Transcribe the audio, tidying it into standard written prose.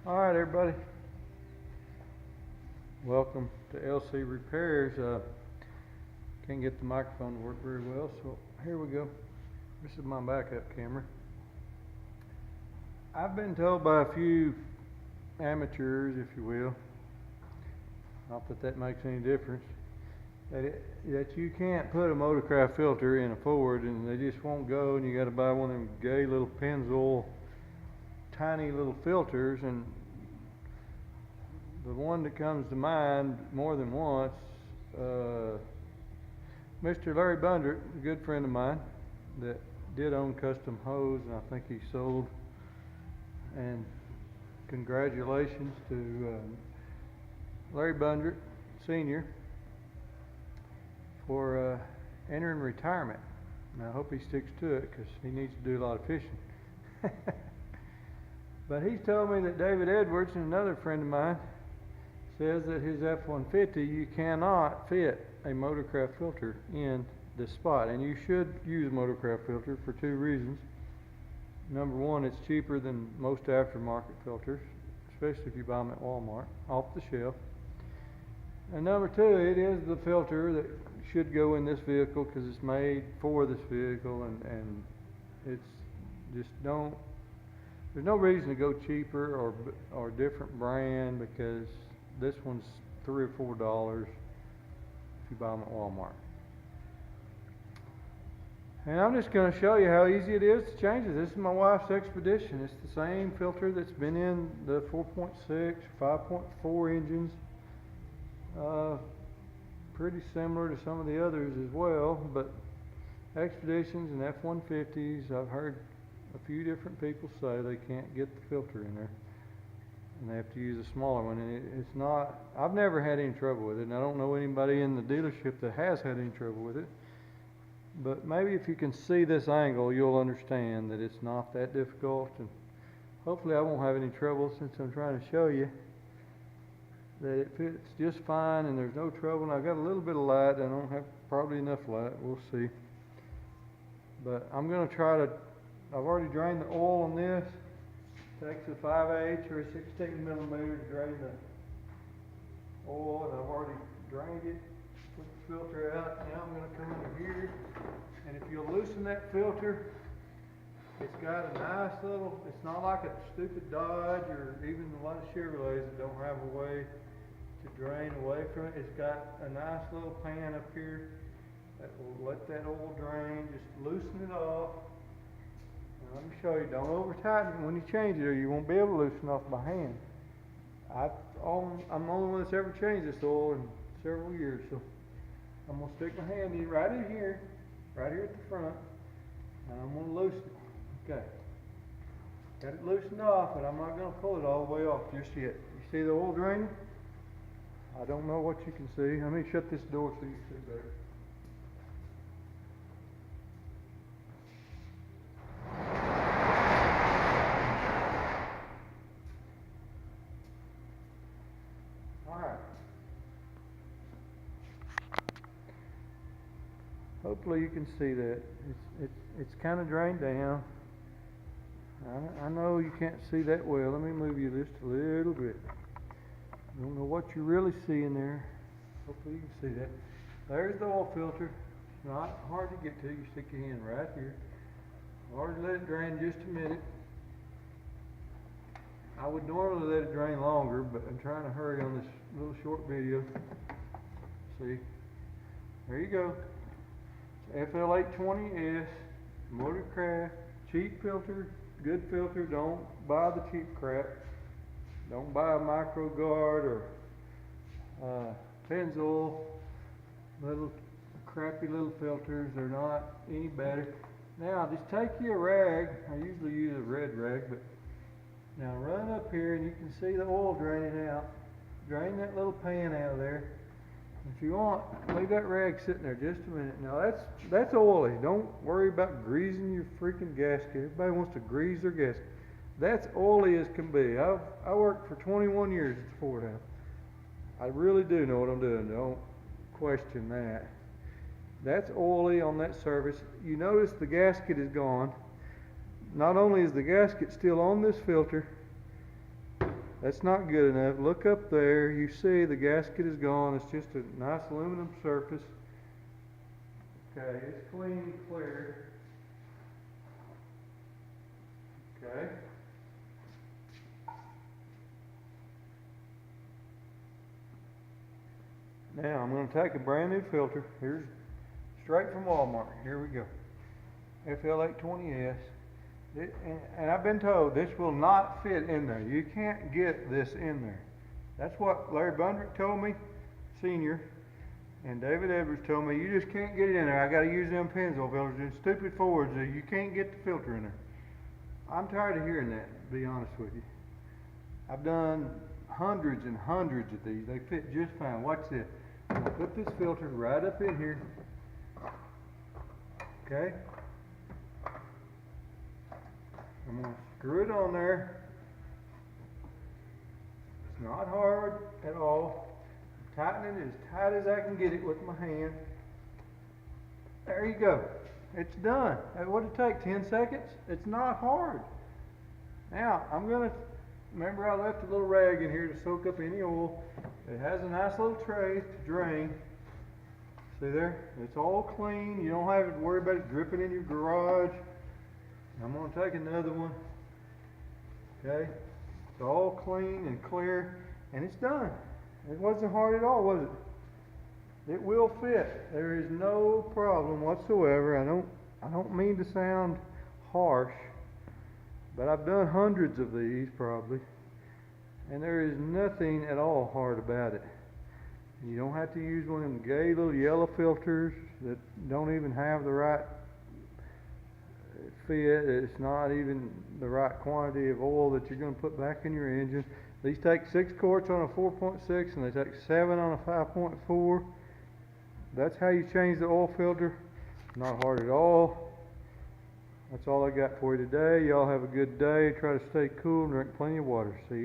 All right, everybody. Welcome to LC Repairs. Can't get the microphone to work very well, so here we go. This is my backup camera. I've been told by a few amateurs, if you will, not that that makes any difference, that you can't put a Motorcraft filter in a Ford and they just won't go, and you got to buy one of them gay little Pennzoil tiny little filters. And the one that comes to mind more than once, Mr. Larry Bundert, a good friend of mine that did own Custom Hose, and I think he sold. And congratulations to Larry Bundert Sr. for entering retirement. And I hope he sticks to it because he needs to do a lot of fishing. But he's told me that David Edwards, another friend of mine, says that his F-150, you cannot fit a Motorcraft filter in this spot. And you should use a Motorcraft filter for two reasons. Number one, it's cheaper than most aftermarket filters, especially if you buy them at Walmart, off the shelf. And number two, it is the filter that should go in this vehicle because it's made for this vehicle, and it's just there's no reason to go cheaper or different brand, because this one's $3 or $4 if you buy them at Walmart. And I'm just going to show you how easy it is to change it. This is my wife's Expedition. It's the same filter that's been in the 4.6, 5.4 engines. Pretty similar to some of the others as well, but Expeditions and F-150s, I've heard a few different people say they can't get the filter in there, and they have to use a smaller one. And it's not, I've never had any trouble with it, and I don't know anybody in the dealership that has had any trouble with it. But maybe if you can see this angle, you'll understand that it's not that difficult, and hopefully I won't have any trouble, since I'm trying to show you that it fits just fine and there's no trouble. And I've got a little bit of light. I don't have probably enough light. We'll see. But I'm going to try to, I've already drained the oil on this. Takes a 5/8 or a 16 millimeter to drain the oil, and I've already drained it. Put the filter out. Now I'm going to come under here, and if you'll loosen that filter, it's got a nice little, it's not like a stupid Dodge or even a lot of Chevrolets that don't have a way to drain away from it. It's got a nice little pan up here that will let that oil drain. Just loosen it off. Now, let me show you. Don't over tighten it when you change it, or you won't be able to loosen off by hand. I'm the only one that's ever changed this oil in several years, so I'm going to stick my hand in right in here, right here at the front, and I'm going to loosen it. Okay. Got it loosened off, but I'm not going to pull it all the way off just yet. You see the oil draining? I don't know what you can see. Let me shut this door so you can see better. Alright. Hopefully you can see that. It's kind of drained down. I know you can't see that well. Let me move you just a little bit. I don't know what you really see in there. Hopefully you can see that. There's the oil filter. It's not hard to get to. You stick your hand right here. I've already let it drain just a minute. I would normally let it drain longer, but I'm trying to hurry on this little short video. See? There you go. FL820S, Motorcraft, cheap filter, good filter. Don't buy the cheap crap. Don't buy a Micro Guard or Pennzoil, little crappy little filters. They're not any better. Now just take you a rag. I usually use a red rag, but now run up here and you can see the oil draining out. Drain that little pan out of there. If you want, leave that rag sitting there just a minute. Now that's oily. Don't worry about greasing your freaking gasket. Everybody wants to grease their gasket. That's oily as can be. I worked for 21 years at the Ford House. I really do know what I'm doing. Don't question that. That's oily on that surface. You notice the gasket is gone. Not only is the gasket still on this filter, That's not good enough. Look up there. You see the gasket is gone. It's just a nice aluminum surface. Okay, it's clean and clear. Okay. Now I'm going to take a brand new filter. Here's straight from Walmart. Here we go. FL820S. And I've been told this will not fit in there. You can't get this in there. That's what Larry Bundrick told me, Senior, and David Edwards told me. You just can't get it in there. I got to use them Pennzoil filters. And stupid Fords, you can't get the filter in there. I'm tired of hearing that, to be honest with you. I've done hundreds and hundreds of these. They fit just fine. Watch this. I'm going to put this filter right up in here. Okay? I'm going to screw it on there. It's not hard at all. Tighten it as tight as I can get it with my hand. There you go. It's done. What did it take? 10 seconds? It's not hard. Now, I'm going to, remember I left a little rag in here to soak up any oil. It has a nice little tray to drain. See there? It's all clean. You don't have to worry about it dripping in your garage. I'm going to take another one. Okay? It's all clean and clear, and it's done. It wasn't hard at all, was it? It will fit. There is no problem whatsoever. I don't mean to sound harsh, but I've done hundreds of these probably, and there is nothing at all hard about it. You don't have to use one of them gay little yellow filters that don't even have the right fit. It's not even the right quantity of oil that you're going to put back in your engine. These take 6 quarts on a 4.6 and they take 7 on a 5.4. That's how you change the oil filter. Not hard at all. That's all I got for you today. Y'all have a good day. Try to stay cool and drink plenty of water. See you.